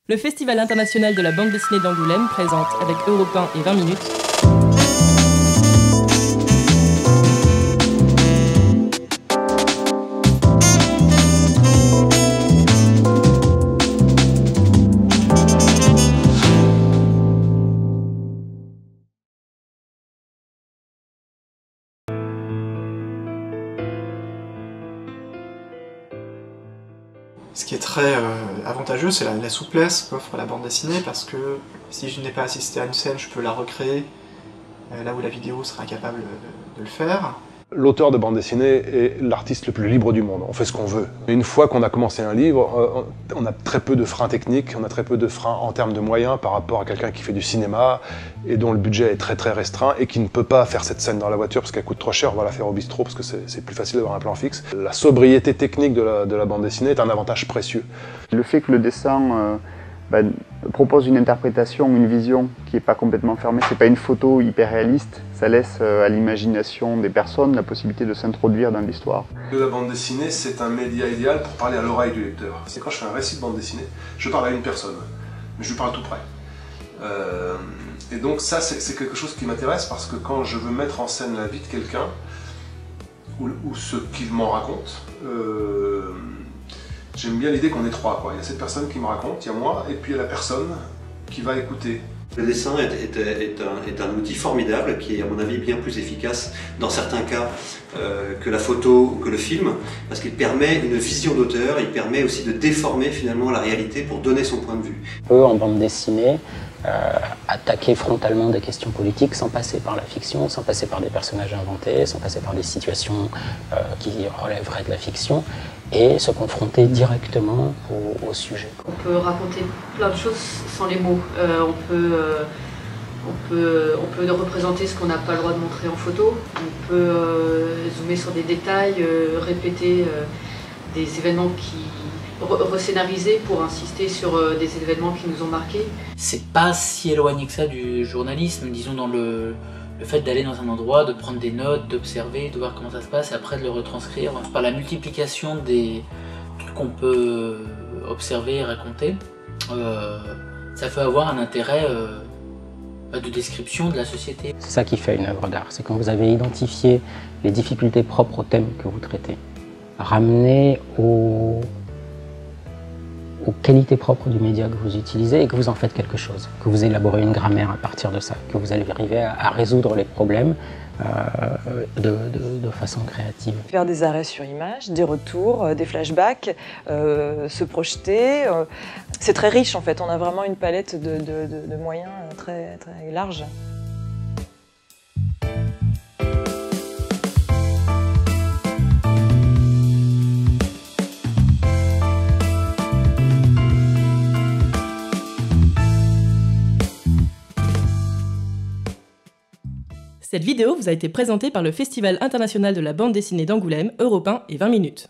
Le Festival international de la bande dessinée d'Angoulême présente, avec Europe 1 et 20 minutes, Ce qui est très avantageux, c'est la souplesse qu'offre la bande dessinée, parce que si je n'ai pas assisté à une scène, je peux la recréer là où la vidéo sera incapable de le faire. L'auteur de bande dessinée est l'artiste le plus libre du monde, on fait ce qu'on veut. Et une fois qu'on a commencé un livre, on a très peu de freins techniques, on a très peu de freins en termes de moyens par rapport à quelqu'un qui fait du cinéma et dont le budget est très très restreint et qui ne peut pas faire cette scène dans la voiture parce qu'elle coûte trop cher, on va la faire au bistrot parce que c'est plus facile d'avoir un plan fixe. La sobriété technique de la bande dessinée est un avantage précieux. Le fait que le dessin propose une interprétation, une vision qui n'est pas complètement fermée, c'est pas une photo hyper réaliste, ça laisse à l'imagination des personnes la possibilité de s'introduire dans l'histoire. La bande dessinée, c'est un média idéal pour parler à l'oreille du lecteur. C'est quand je fais un récit de bande dessinée, je parle à une personne, mais je lui parle tout près. Et donc ça, c'est quelque chose qui m'intéresse parce que quand je veux mettre en scène la vie de quelqu'un, ou ce qu'il m'en raconte, j'aime bien l'idée qu'on est trois, quoi. Il y a cette personne qui me raconte, il y a moi, et puis il y a la personne qui va écouter. Le dessin est un outil formidable qui est à mon avis bien plus efficace dans certains cas que la photo ou que le film, parce qu'il permet une vision d'auteur, il permet aussi de déformer finalement la réalité pour donner son point de vue. On peut en bande dessinée attaquer frontalement des questions politiques sans passer par la fiction, sans passer par des personnages inventés, sans passer par des situations qui relèveraient de la fiction, et se confronter directement au sujet. On peut raconter plein de choses sans les mots. On peut représenter ce qu'on n'a pas le droit de montrer en photo. On peut zoomer sur des détails, répéter des événements rescénarisés pour insister sur des événements qui nous ont marqués. C'est pas si éloigné que ça du journalisme, disons dans le fait d'aller dans un endroit, de prendre des notes, d'observer, de voir comment ça se passe et après de le retranscrire. Par la multiplication des trucs qu'on peut observer et raconter, ça peut avoir un intérêt de description de la société. C'est ça qui fait une œuvre d'art, c'est quand vous avez identifié les difficultés propres au thème que vous traitez, ramener aux qualités propres du média que vous utilisez et que vous en faites quelque chose, que vous élaborez une grammaire à partir de ça, que vous allez arriver à résoudre les problèmes de façon créative. Faire des arrêts sur image, des retours, des flashbacks, se projeter, c'est très riche en fait, on a vraiment une palette de moyens très, très large. Cette vidéo vous a été présentée par le Festival international de la bande dessinée d'Angoulême, Europe 1 et 20 minutes.